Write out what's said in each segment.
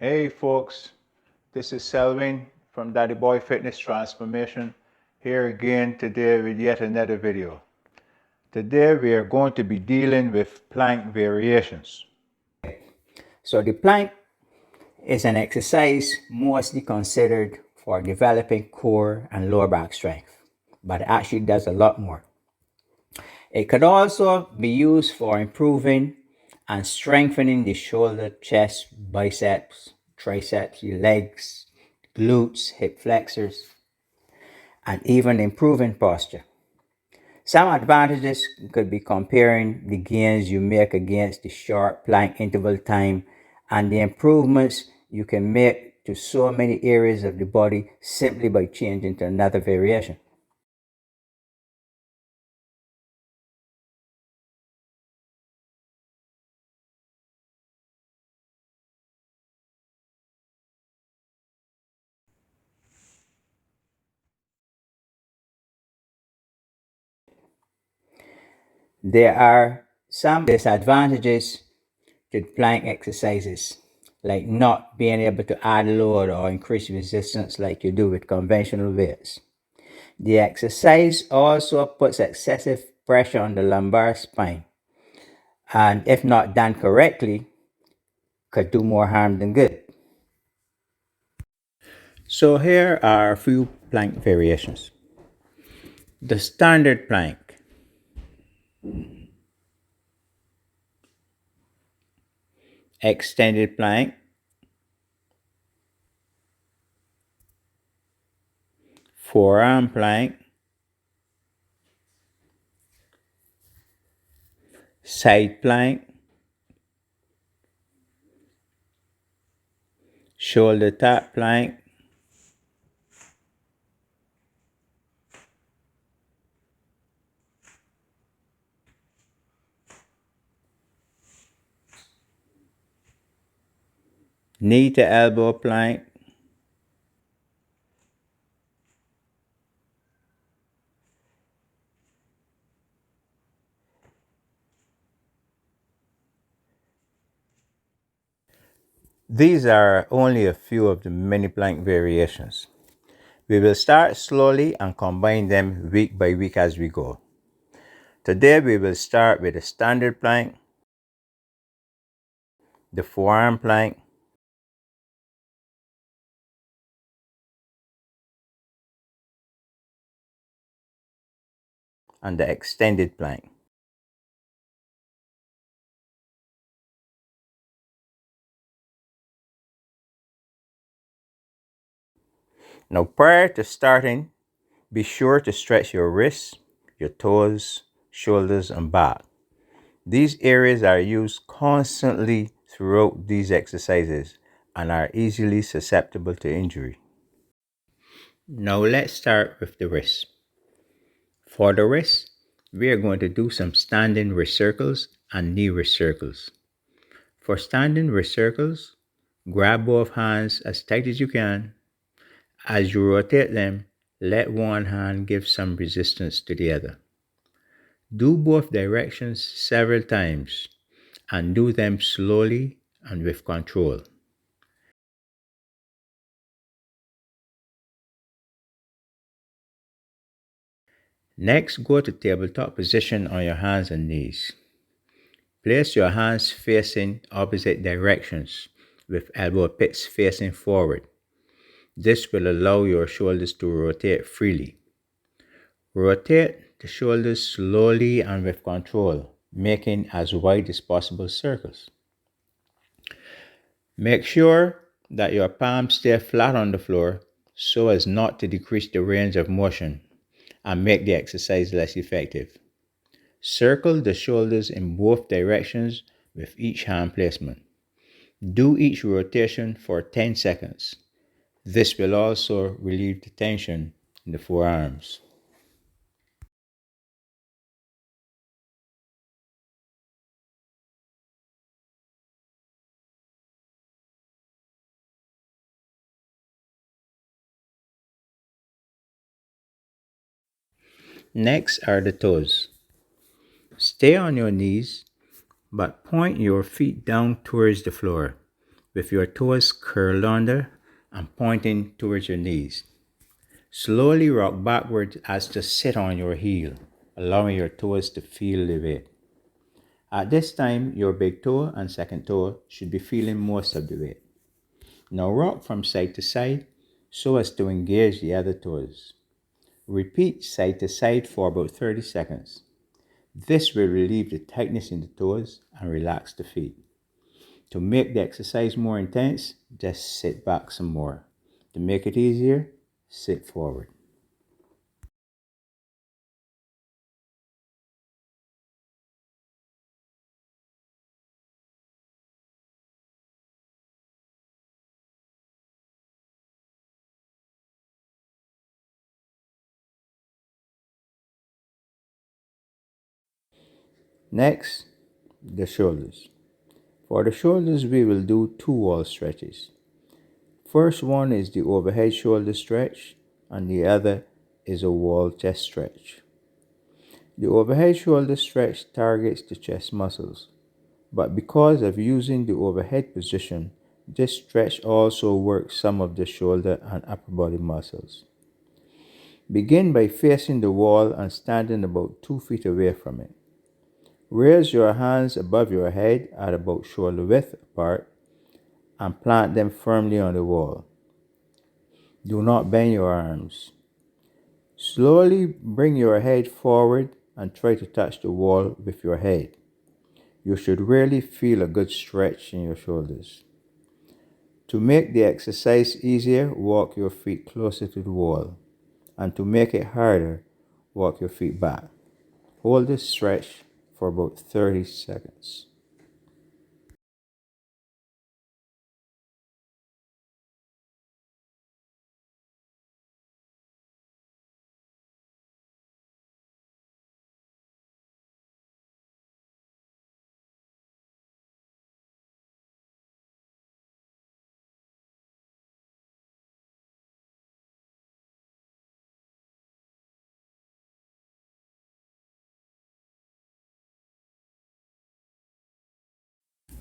Hey folks, this is Selvin from Daddy Boy Fitness Transformation, here again today with yet another video. Today we are going to be dealing with plank variations. So the plank is an exercise mostly considered for developing core and lower back strength, but it actually does a lot more. It could also be used for improving and strengthening the shoulder, chest, biceps, triceps, your legs, glutes, hip flexors, and even improving posture. Some advantages could be comparing the gains you make against the short plank interval time and the improvements you can make to so many areas of the body simply by changing to another variation. There are some disadvantages to plank exercises, like not being able to add load or increase resistance like you do with conventional weights. The exercise also puts excessive pressure on the lumbar spine, and if not done correctly, could do more harm than good. So here are a few plank variations. The standard plank, extended plank, forearm plank, side plank, shoulder tap plank, knee to elbow plank, These are only a few of the many plank variations. We will start slowly and combine them week by week as we go. Today we will start with the standard plank, the forearm plank, and the extended plank. Now prior to starting, be sure to stretch your wrists, your toes, shoulders, and back. These areas are used constantly throughout these exercises and are easily susceptible to injury. Now let's start with the wrist. For the wrist, we are going to do some standing wrist circles and knee wrist circles. For standing wrist circles, grab both hands as tight as you can. As you rotate them, let one hand give some resistance to the other. Do both directions several times and do them slowly and with control. Next, go to tabletop position on your hands and knees. Place your hands facing opposite directions with elbow pits facing forward. This will allow your shoulders to rotate freely. Rotate the shoulders slowly and with control, making as wide as possible circles. Make sure that your palms stay flat on the floor so as not to decrease the range of motion and make the exercise less effective. Circle the shoulders in both directions with each hand placement. Do each rotation for 10 seconds. This will also relieve the tension in the forearms. Next are the toes. Stay on your knees, but point your feet down towards the floor. with your toes curled under and pointing towards your knees. Slowly rock backwards as to sit on your heel, allowing your toes to feel the weight. At this time, your big toe and second toe should be feeling most of the weight. Now rock from side to side so as to engage the other toes. Repeat side to side for about 30 seconds. This will relieve the tightness in the toes and relax the feet. To make the exercise more intense, just sit back some more. To make it easier, sit forward. Next, the shoulders. For the shoulders, we will do two wall stretches. First one is the overhead shoulder stretch, and the other is a wall chest stretch. The overhead shoulder stretch targets the chest muscles, but because of using the overhead position, this stretch also works some of the shoulder and upper body muscles. Begin by facing the wall and standing about 2 feet away from it. Raise your hands above your head at about shoulder width apart and plant them firmly on the wall. Do not bend your arms. Slowly bring your head forward and try to touch the wall with your head. You should really feel a good stretch in your shoulders. To make the exercise easier, walk your feet closer to the wall. And to make it harder, walk your feet back. Hold this stretch for about 30 seconds.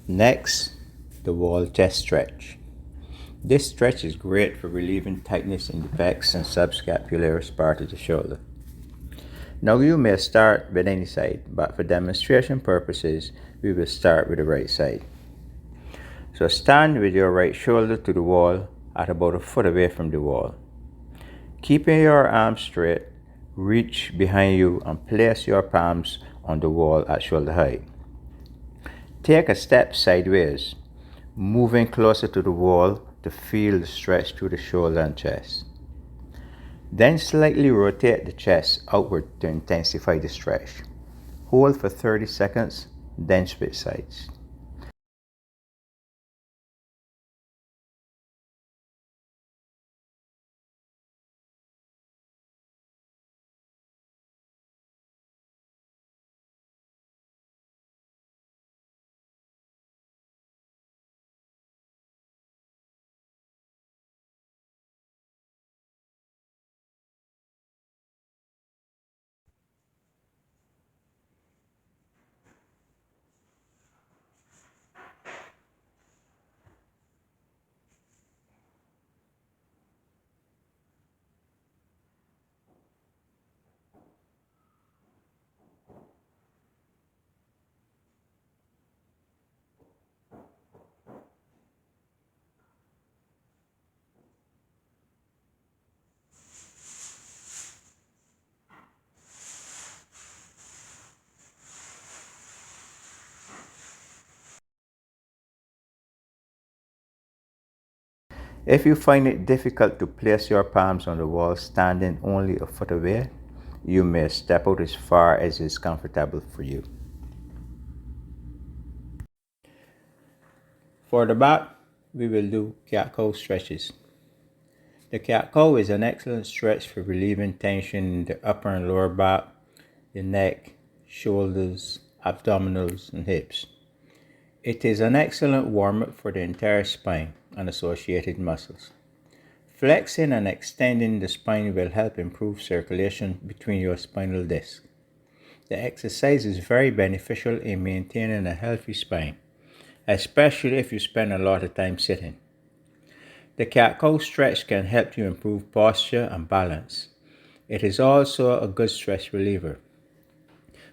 Next, the wall chest stretch. This stretch is great for relieving tightness in the pecs and subscapularis part of the shoulder. Now you may start with any side, but for demonstration purposes, we will start with the right side. So stand with your right shoulder to the wall at about a foot away from the wall. Keeping your arms straight, reach behind you and place your palms on the wall at shoulder height. Take a step sideways, moving closer to the wall to feel the stretch through the shoulder and chest. Then slightly rotate the chest outward to intensify the stretch. Hold for 30 seconds, then switch sides. If you find it difficult to place your palms on the wall standing only a foot away, you may step out as far as is comfortable for you. For the back, we will do cat-cow stretches. The cat-cow is an excellent stretch for relieving tension in the upper and lower back, the neck, shoulders, abdominals, and hips. It is an excellent warm-up for the entire spine and associated muscles. Flexing and extending the spine will help improve circulation between your spinal discs. The exercise is very beneficial in maintaining a healthy spine especially if you spend a lot of time sitting. The cat-cow stretch can help you improve posture and balance. It is also a good stress reliever.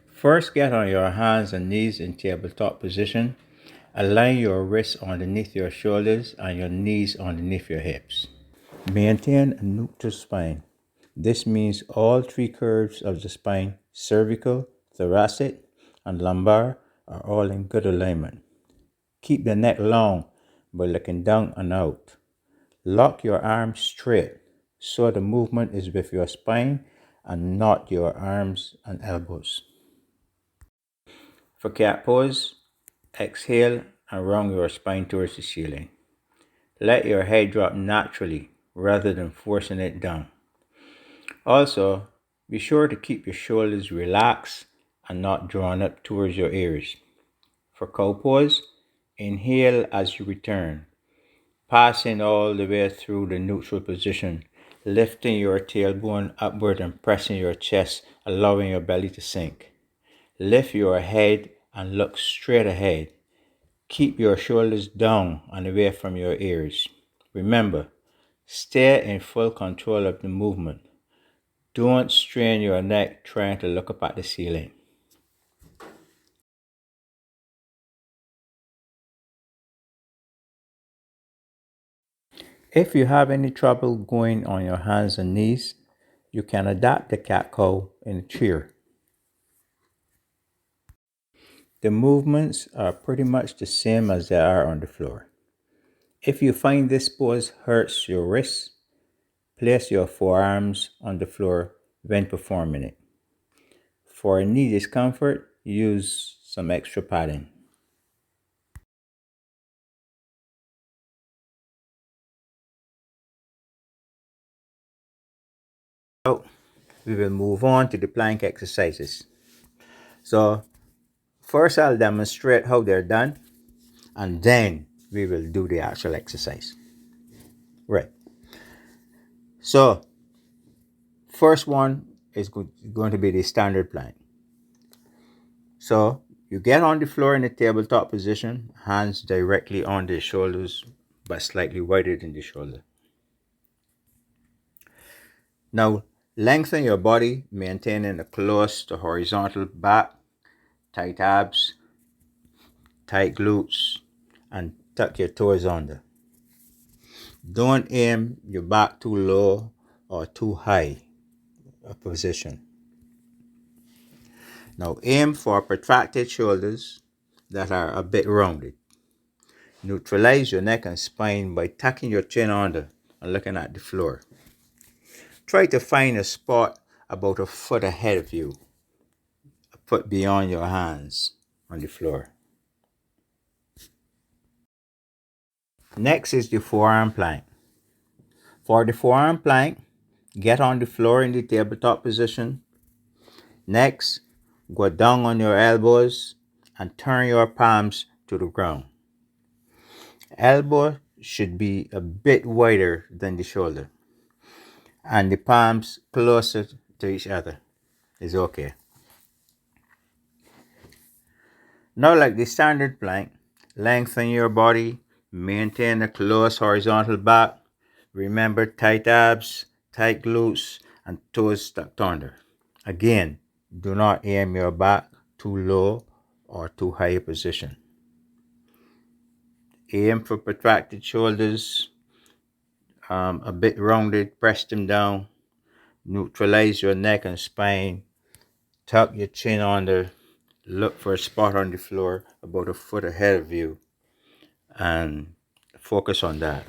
First, get on your hands and knees in tabletop position. Align your wrists underneath your shoulders and your knees underneath your hips. Maintain a neutral spine. This means all three curves of the spine, cervical, thoracic, and lumbar, are all in good alignment. Keep the neck long by looking down and out. Lock your arms straight so the movement is with your spine and not your arms and elbows. For cat pose, exhale and round your spine towards the ceiling. Let your head drop naturally rather than forcing it down. Also, be sure to keep your shoulders relaxed and not drawn up towards your ears. For cow pose, inhale as you return, passing all the way through the neutral position, lifting your tailbone upward and pressing your chest, allowing your belly to sink. Lift your head and look straight ahead. Keep your shoulders down and away from your ears. Remember, stay in full control of the movement. Don't strain your neck trying to look up at the ceiling. If you have any trouble going on your hands and knees, you can adapt the cat-cow in a chair. The movements are pretty much the same as they are on the floor. If you find this pose hurts your wrists, place your forearms on the floor when performing it. For knee discomfort, use some extra padding. So, we will move on to the plank exercises. So, first I'll demonstrate how they're done, and then we will do the actual exercise. Right. So, first one is going to be the standard plank. So, you get on the floor in the tabletop position, hands directly on the shoulders, but slightly wider than the shoulder. Now, lengthen your body, maintaining a close to horizontal back, tight abs, tight glutes, and tuck your toes under. Don't aim your back too low or too high a position. Now aim for protracted shoulders that are a bit rounded. Neutralize your neck and spine by tucking your chin under and looking at the floor. Try to find a spot about a foot ahead of you, a foot beyond your hands on the floor. Next is the forearm plank. For the forearm plank, get on the floor in the tabletop position. Next, go down on your elbows and turn your palms to the ground. Elbow should be a bit wider than the shoulder, and the palms closer to each other is okay. Now, like the standard plank, lengthen your body, maintain a close horizontal back. Remember tight abs, tight glutes, and toes tucked under. Again, do not aim your back too low or too high a position. Aim for protracted shoulders, a bit rounded, press them down. Neutralize your neck and spine. Tuck your chin under. Look for a spot on the floor about a foot ahead of you and focus on that.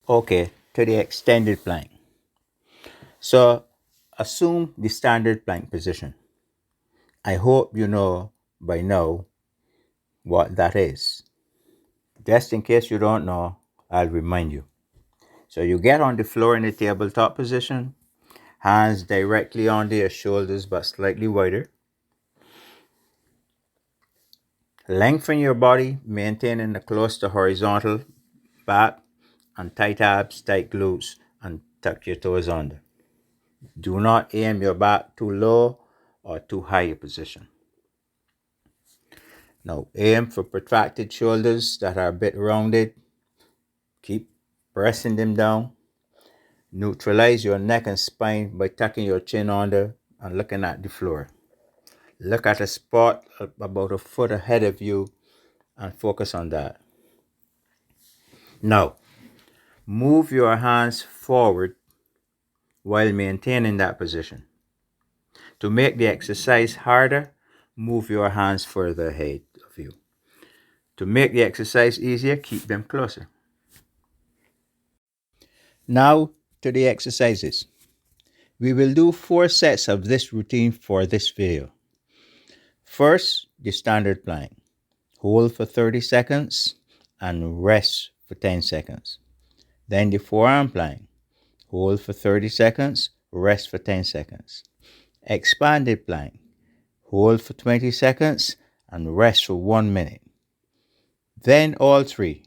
Okay, to the extended plank. So, assume the standard plank position. I hope you know by now what that is. Just in case you don't know, I'll remind you. So you get on the floor in the tabletop position, hands directly under your shoulders but slightly wider. Lengthen your body, maintaining a close to horizontal back and tight abs, tight glutes, and tuck your toes under. Do not aim your back too low or too high a position. Now aim for protracted shoulders that are a bit rounded. Keep pressing them down. Neutralize your neck and spine by tucking your chin under and looking at the floor. Look at a spot about a foot ahead of you and focus on that. Now, move your hands forward while maintaining that position. To make the exercise harder, move your hands further ahead of you. To make the exercise easier, keep them closer. Now to the exercises. We will do 4 sets of this routine for this video. First, the standard plank. Hold for 30 seconds and rest for 10 seconds. Then the forearm plank. Hold for 30 seconds, rest for 10 seconds. Expanded plank. Hold for 20 seconds and rest for 1 minute. Then all 3,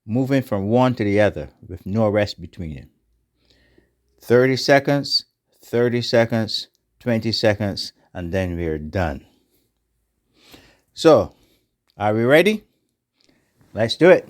moving from one to the other with no rest between them. 30 seconds, 30 seconds, 20 seconds, and then we're done. So, are we ready? Let's do it.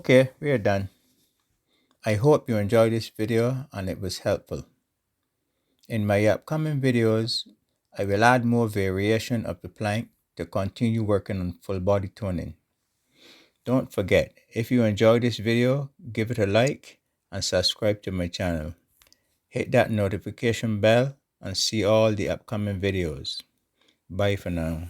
Okay, we are done. I hope you enjoyed this video and it was helpful. In my upcoming videos, I will add more variation of the plank to continue working on full body toning. Don't forget, if you enjoyed this video, give it a like and subscribe to my channel. Hit that notification bell and see all the upcoming videos. Bye for now.